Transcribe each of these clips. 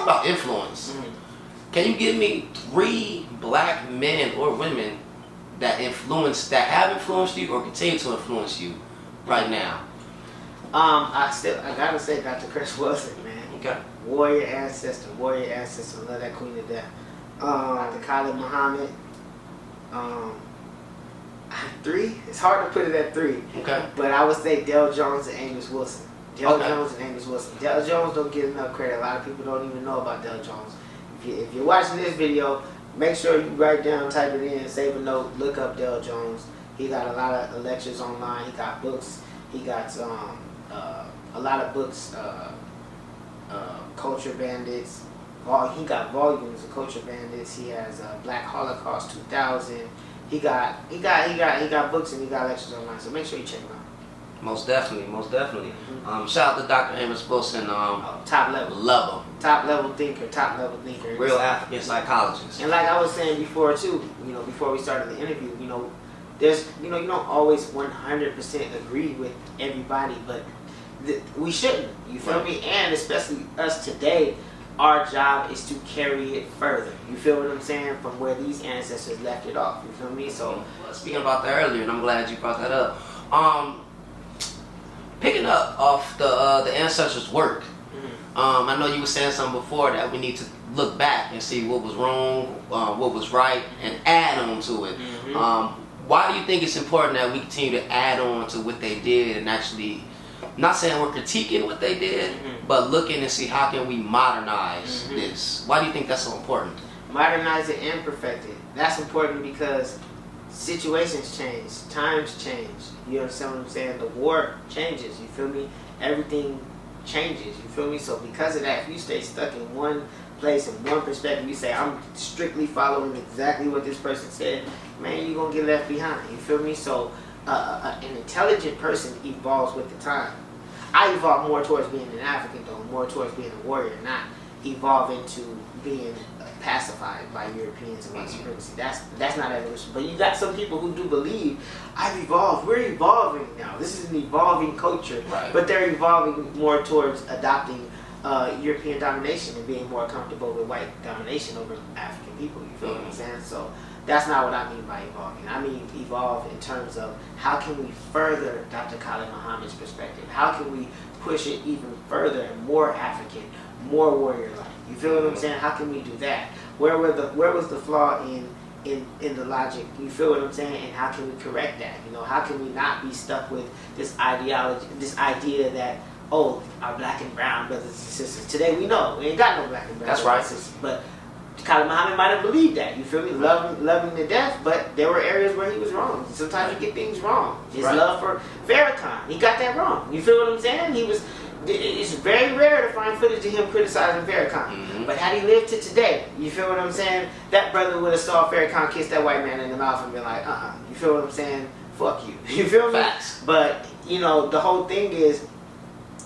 talk about influence. Can you give me 3 black men or women that have influenced you or continue to influence you right now? I gotta say Dr. Chris Wilson, man. Okay. Warrior ancestor. Love that queen to death. Dr. Kalyd Muhammad. 3. It's hard to put it at 3. Okay. But I would say Dale Jones and Amos Wilson. Dale Jones don't get enough credit. A lot of people don't even know about Dale Jones. If you're watching this video, make sure you write down, type it in, save a note, look up Dale Jones. He got a lot of lectures online. He got books. He got a lot of books. Culture Bandits. He got volumes of Culture Bandits. He has Black Holocaust 2000. He got books and he got lectures online. So make sure you check him out. Most definitely. Shout out to Dr. Amos Wilson. Top level thinker. Real African psychologist. And like I was saying before too, before we started the interview, there's you don't always 100% agree with everybody, but we shouldn't. You feel me? And especially us today, our job is to carry it further. You feel what I'm saying? From where these ancestors left it off. You feel me? So speaking about that earlier, and I'm glad you brought that up. Picking up off the ancestors' work. I know you were saying something before that we need to look back and see what was wrong, what was right, and add on to it. Why do you think it's important that we continue to add on to what they did and actually, not saying we're critiquing what they did, but looking and see how can we modernize this? Why do you think that's so important? Modernize it and perfect it. That's important because situations change, times change. You understand what I'm saying? The war changes, you feel me? Everything changes, you feel me? So because of that, if you stay stuck in one place, in one perspective, you say, I'm strictly following exactly what this person said, man, you're going to get left behind, you feel me? So an intelligent person evolves with the time. I evolve more towards being an African, though, more towards being a warrior, not evolve into being pacified by Europeans and white supremacy. That's not evolution. But you got some people who do believe, I've evolved, we're evolving now. This is an evolving culture. Right. But they're evolving more towards adopting European domination and being more comfortable with white domination over African people. You feel what I'm saying? So that's not what I mean by evolving. I mean evolve in terms of how can we further Dr. Kalyd Muhammad's perspective? How can we push it even further and more African, more warrior-like? You feel what I'm saying? How can we do that? Where was the flaw in the logic? You feel what I'm saying? And how can we correct that? How can we not be stuck with this ideology, this idea that, oh, our black and brown brothers and sisters. Today we know we ain't got no black and brown brothers and sisters. But Kalyd Muhammad might have believed that. You feel me? Loving to death, but there were areas where he was wrong. Sometimes you get things wrong. His love for Farrakhan, he got that wrong. You feel what I'm saying? It's very rare to find footage of him criticizing Farrakhan. But had he lived to today, you feel what I'm saying? That brother would have saw Farrakhan kiss that white man in the mouth and been like, you feel what I'm saying? Fuck you. You feel me? Facts. But the whole thing is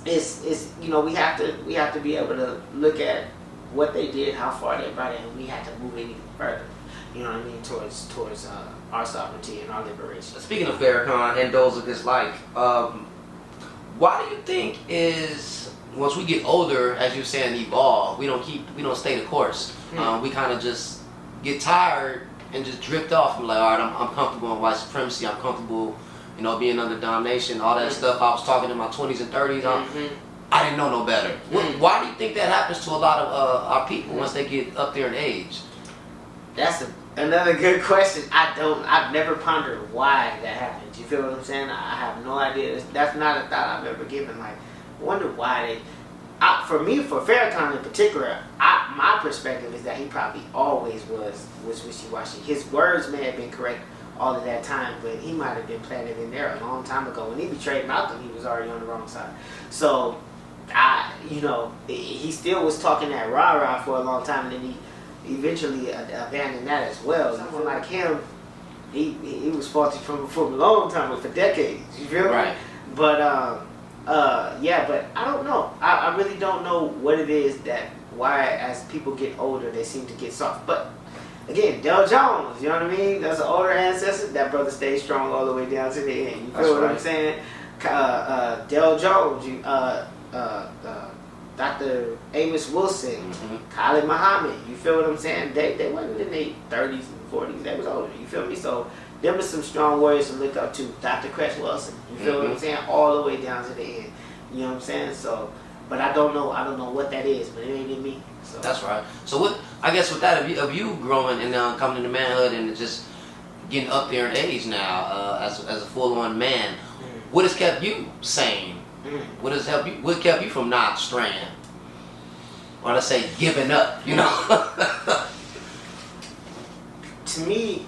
we have to be able to look at what they did, how far they brought it, and we had to move it even further. You know what I mean? Towards our sovereignty and our liberation. Speaking of Farrakhan and those of his life, why do you think is once we get older, as you're saying, evolve, we don't stay the course. We kind of just get tired and just drift off. I'm like, all right, I'm comfortable in white supremacy. I'm comfortable, being under domination, all that stuff. I was talking in my 20s and 30s. I didn't know no better. Why do you think that happens to a lot of our people once they get up there in age? That's another good question. I've never pondered why that happens. You feel what I'm saying? I have no idea. That's not a thought I've ever given. Like, I wonder why they. For me, for Farrakhan in particular, my perspective is that he probably always was wishy-washy. His words may have been correct all of that time, but he might have been planted in there a long time ago. When he betrayed Malcolm, he was already on the wrong side. So, he still was talking that rah-rah for a long time, and then he eventually abandoned that as well. Someone like him, he was faulty from a long time, but for decades. You feel me? Right. But but I don't know. I really don't know what it is why as people get older they seem to get soft. But again, Dale Jones, you know what I mean? That's an older ancestor. That brother stayed strong all the way down to the end. You feel what I'm saying? Dale Jones, Dr. Dr. Amos Wilson, Kalyd Muhammad. You feel what I'm saying? They wasn't in their 30s and 40s. They was older. You feel me? So them are some strong warriors to look up to. Dr. Cress Wilson. You feel what I'm saying? All the way down to the end. You know what I'm saying? So, but I don't know what that is, but it ain't in me. So. That's right. So what? I guess with that, of you growing and coming into manhood and just getting up there in age now, as a full-on man, what has kept you sane? What has helped you? What kept you from not straying, or let's say giving up? You know. To me,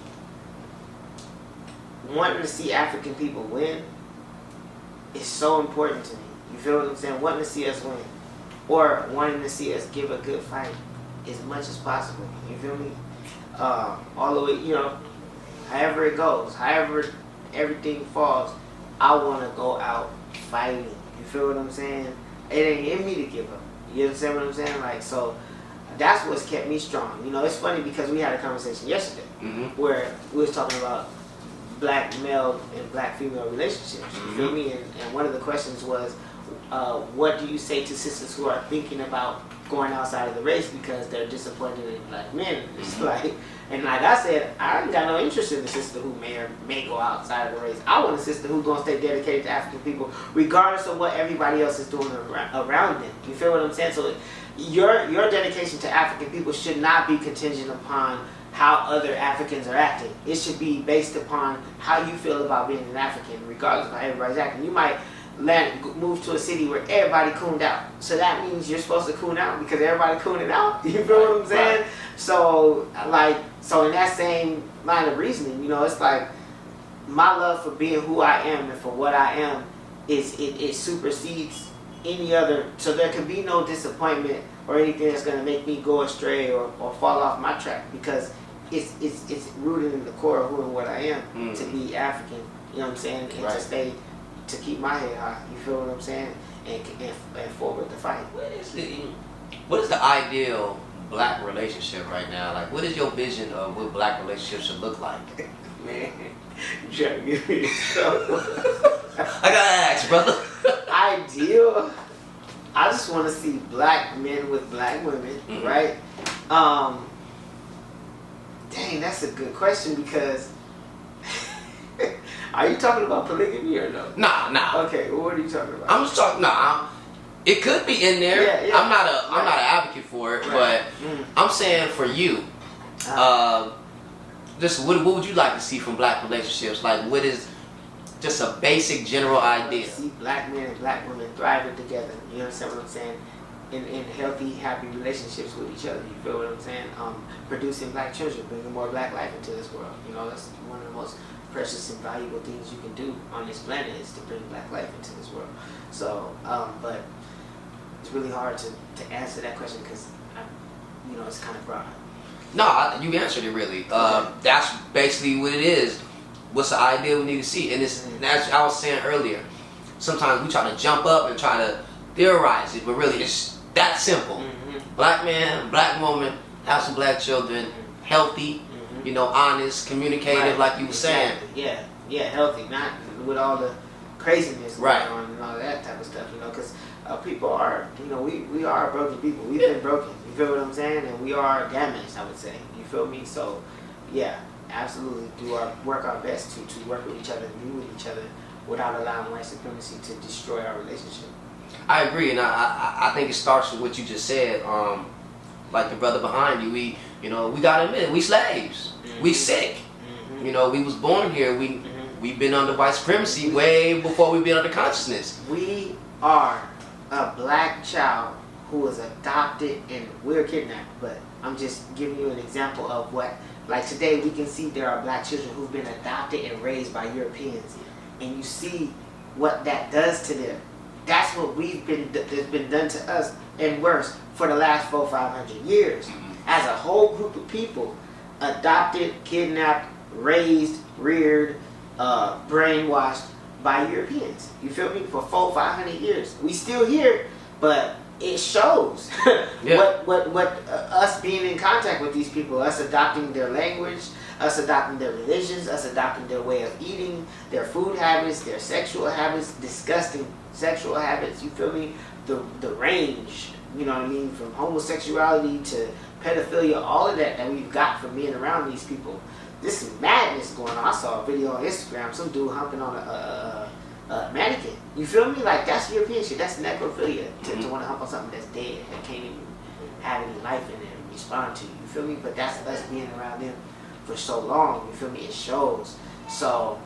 wanting to see African people win is so important to me. You feel what I'm saying? Wanting to see us win, or wanting to see us give a good fight as much as possible. You feel me? All the way, you know, however it goes, however everything falls, I want to go out fighting. You feel what I'm saying? It ain't in me to give up. You understand what I'm saying? Like, so that's what's kept me strong. You know, it's funny because we had a conversation yesterday where we was talking about black male and black female relationships. You feel me? And one of the questions was, what do you say to sisters who are thinking about going outside of the race because they're disappointed in black men? It's like, and like I said, I ain't got no interest in the sister who may go outside of the race. I want a sister who's gonna stay dedicated to African people, regardless of what everybody else is doing around them. You feel what I'm saying? So your dedication to African people should not be contingent upon how other Africans are acting. It should be based upon how you feel about being an African, regardless of how everybody's acting. You might move to a city where everybody cooned out, so that means you're supposed to coon out because everybody cooning out. You feel what I'm saying? Right. So in that same line of reasoning, you know, it's like my love for being who I am and for what I am it supersedes any other. So there can be no disappointment or anything that's going to make me go astray or fall off my track, because it's rooted in the core of who and what I am to be African. You know what I'm saying? And to keep my head high. You feel what I'm saying? And forward the fight. What is the ideal black relationship right now? Like, what is your vision of what black relationships should look like? Man, you trying to give me trouble. I gotta ask, brother. Ideal. I just want to see black men with black women, right? Dang, that's a good question, because are you talking about polygamy or no? Nah. Okay, well, what are you talking about? I'm just talking. It could be in there. Yeah. I'm not an advocate for it, but I'm saying for you, just what would you like to see from black relationships? Like, what is just a basic general idea? See black men and black women thriving together. You understand what I'm saying? In healthy, happy relationships with each other. You feel what I'm saying? Producing black children, bringing more black life into this world. You know, that's one of the most precious and valuable things you can do on this planet, is to bring black life into this world. So, but it's really hard to answer that question because, you know, it's kind of broad. No, you answered it really. That's basically what it is. What's the idea we need to see? And it's, as I was saying earlier, sometimes we try to jump up and try to theorize it, but really it's that simple. Black man, black woman, have some black children, healthy, you know, honest, communicative, like you were saying. Yeah, healthy, not with all the craziness going on and all that type of stuff, you know, because people are, you know, we are broken people. We've been broken, you feel what I'm saying? And we are damaged, I would say, you feel me? So, yeah, absolutely work our best to work with each other, be with each other, without allowing white supremacy to destroy our relationship. I agree, and I think it starts with what you just said. Like the brother behind you, we gotta admit, we slaves. We sick. You know, we was born here. We've been under white supremacy way before we've been under consciousness. We are a black child who was adopted, and we're kidnapped. But I'm just giving you an example of what, like today, we can see there are black children who've been adopted and raised by Europeans, and you see what that does to them. That's what that's been done to us, and worse, for the last 400-500 years. As a whole group of people, adopted, kidnapped, raised, reared, brainwashed by Europeans. You feel me? For 400-500 years. We still here, but it shows what us being in contact with these people, us adopting their language, us adopting their religions, us adopting their way of eating, their food habits, their sexual habits, disgusting sexual habits, you feel me? the range, you know what I mean, from homosexuality to pedophilia, all of that we've got from being around these people. This is madness going on. I saw a video on Instagram, some dude humping on a mannequin. You feel me? Like, that's European shit. That's necrophilia, to want to hump on something that's dead, that can't even have any life in it and respond to you. You feel me? But that's us being around them for so long. You feel me? It shows. So